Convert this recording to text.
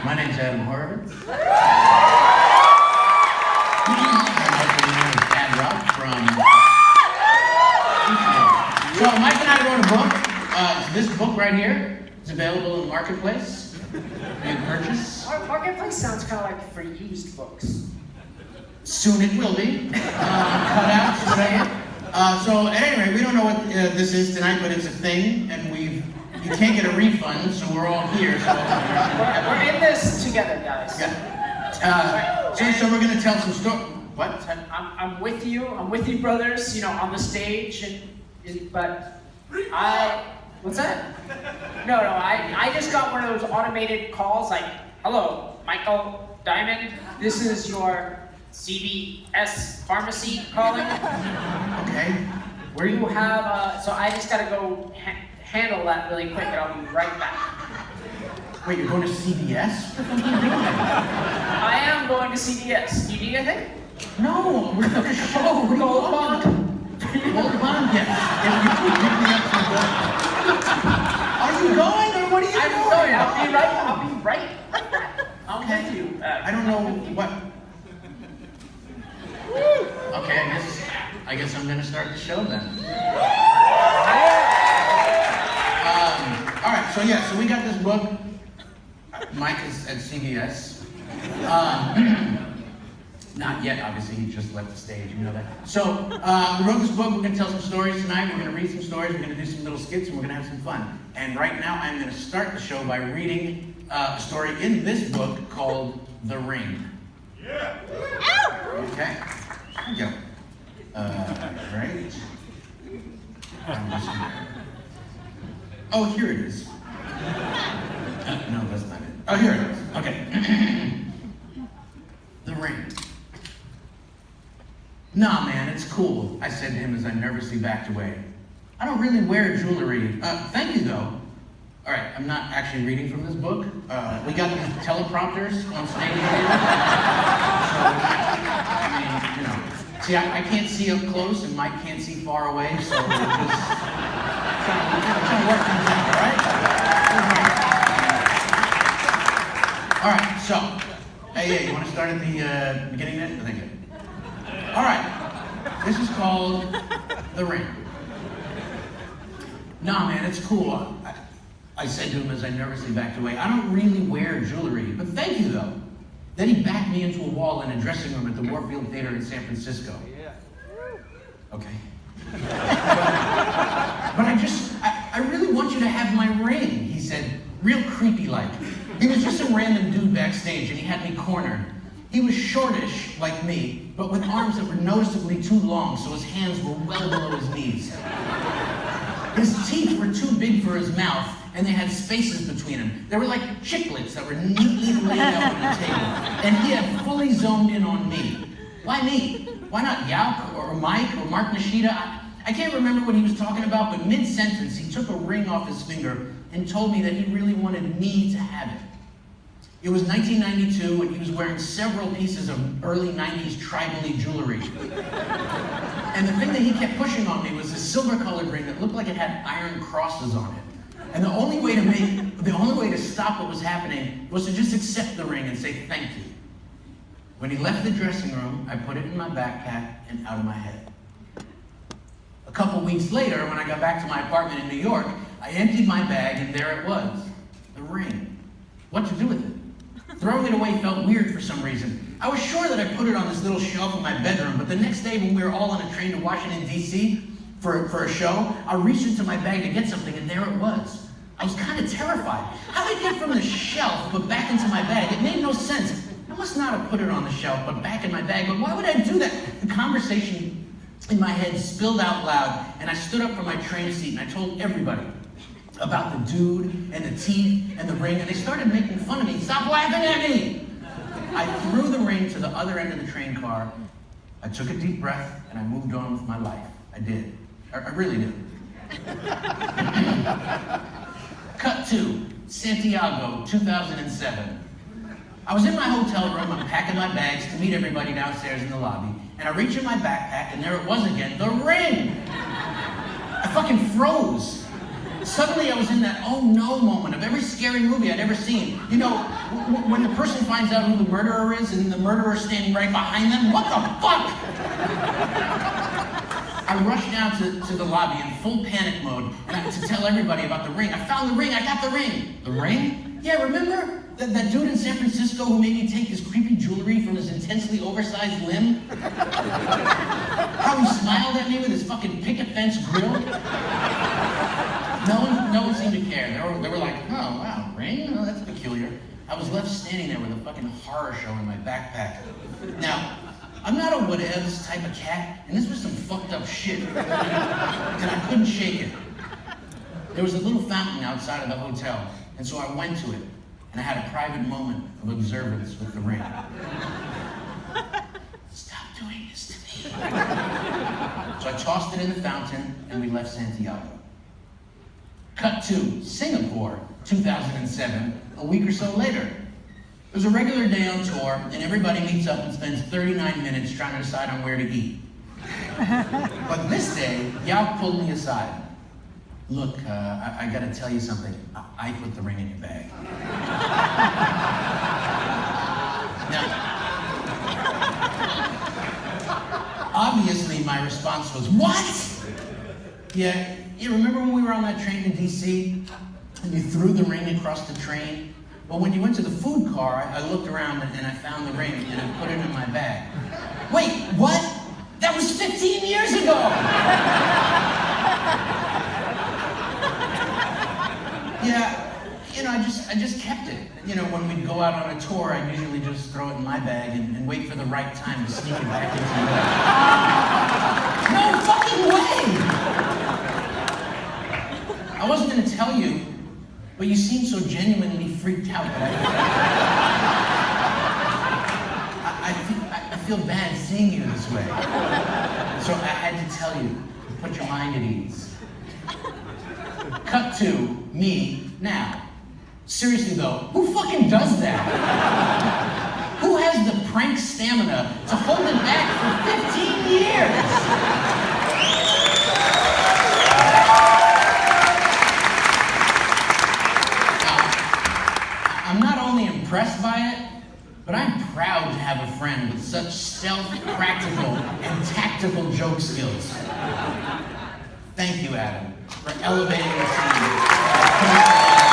My name's Adam Horowitz. So Mike and I wrote a book. It's this book right here. It's available in the marketplace. You can purchase. Marketplace sounds kind of like for used books. Soon it will be. Cut out to say it. So at any rate, we don't know what this is tonight, but it's a thing, and you can't get a refund, so we're all here. So we're in this together, guys. Yeah. So we're gonna tell some stories. What? I'm with you. I'm with you, brothers. You know, on the stage, but what's that? No. I just got one of those automated calls, like, "Hello, Michael Diamond. This is your CVS pharmacy calling." Okay. Where you have, so I just gotta go handle that really quick, and I'll be right back. Wait, you're going to CVS? I am going to CVS. You need anything? No, we're going to show. We're Gold bond? Gold bond, yes. If you could pick me up some gold. Are you going, or what are you doing? I'm going. I'll be right. I'm with you. I don't know what. Okay, I guess I'm going to start the show then. All right, so we got this book. Mike is at CVS. Not yet, obviously, he just left the stage, you know that. So, we wrote this book, we're going to tell some stories tonight, we're going to read some stories, we're going to do some little skits, and we're going to have some fun. And right now, I'm going to start the show by reading a story in this book called The Ring. Yeah! Okay, here we go. Right. Oh, here it is. No, that's not it. Oh, here it is. Okay. The Ring. "Nah, man, it's cool," I said to him as I nervously backed away. "I don't really wear jewelry. Thank you, though." All right, I'm not actually reading from this book. We got these teleprompters on stage here. So, I mean, you know. See, I can't see up close, and Mike can't see far away, so we're just trying to work things out, all right? All right, so, hey, you want to start at the beginning then? Thank you. All right, this is called The Ring. "Nah, man, it's cool," I said to him as I nervously backed away. "I don't really wear jewelry, but thank you, though." Then he backed me into a wall in a dressing room at the Warfield Theater in San Francisco. Okay. But I really want you to have my ring, he said, real creepy-like. He was just some random dude backstage, and he had me cornered. He was shortish, like me, but with arms that were noticeably too long, so his hands were well below his knees. His teeth were too big for his mouth, and they had spaces between them. They were like chiclets that were neatly laid out on the table. And he had fully zoned in on me. Why me? Why not Yauk or Mike or Mark Nishida? I can't remember what he was talking about, but mid-sentence he took a ring off his finger and told me that he really wanted me to have it. It was 1992, and he was wearing several pieces of early 90s tribally jewelry. And the thing that he kept pushing on me was a silver-colored ring that looked like it had iron crosses on it. And the only way to stop what was happening was to just accept the ring and say thank you. When he left the dressing room, I put it in my backpack and out of my head. A couple weeks later, when I got back to my apartment in New York, I emptied my bag and there it was, the ring. What to do with it? Throwing it away felt weird for some reason. I was sure that I put it on this little shelf in my bedroom, but the next day when we were all on a train to Washington, D.C. for a show, I reached into my bag to get something and there it was. I was kind of terrified. How did I get from the shelf but back into my bag? It made no sense. I must not have put it on the shelf but back in my bag, but why would I do that? The conversation in my head spilled out loud, and I stood up from my train seat and I told everybody about the dude and the teeth and the ring, and they started making fun of me. Stop laughing at me! I threw the ring to the other end of the train car. I took a deep breath and I moved on with my life. I did. I really did. Cut to Santiago, 2007. I was in my hotel room, I'm packing my bags to meet everybody downstairs in the lobby, and I reach in my backpack, and there it was again, the ring! I fucking froze. Suddenly I was in that oh no moment of every scary movie I'd ever seen. You know, when the person finds out who the murderer is and the murderer's standing right behind them, what the fuck? I rushed down to the lobby in full panic mode and to tell everybody about the ring. I found the ring, I got the ring. The ring? Yeah, remember? That dude in San Francisco who made me take his creepy jewelry from his intensely oversized limb? How he smiled at me with his fucking picket fence grill? No one seemed to care. They were like, oh, wow, ring? Oh, that's peculiar. I was left standing there with a fucking horror show in my backpack. Now, I'm not a whatevs type of cat, and this was some fucked up shit. And I couldn't shake it. There was a little fountain outside of the hotel, and so I went to it, and I had a private moment of observance with the ring. Stop doing this to me. So I tossed it in the fountain, and we left Santiago. Cut to Singapore, 2007, a week or so later. It was a regular day on tour, and everybody meets up and spends 39 minutes trying to decide on where to eat. But this day, Yao pulled me aside. Look, I gotta tell you something. I put the ring in your bag. Now, obviously my response was, what? Yeah, you remember when we were on that train to DC and you threw the ring across the train? Well, when you went to the food car, I looked around and I found the ring and I put it in my bag. Wait, what? That was 15 years ago! Yeah, you know, I just kept it. You know, when we'd go out on a tour, I'd usually just throw it in my bag and wait for the right time to sneak it back into the bag. No fucking way! I wasn't gonna tell you, but you seemed so genuinely freaked out that I feel bad seeing you this way. So I had to tell you, put your mind at ease. Cut to me now. Seriously though, who fucking does that? Who has the prank stamina to hold it back for 15 years? I'm not only impressed by it, but I'm proud to have a friend with such stealth, practical, and tactical joke skills. Thank you, Adam, for elevating the scene.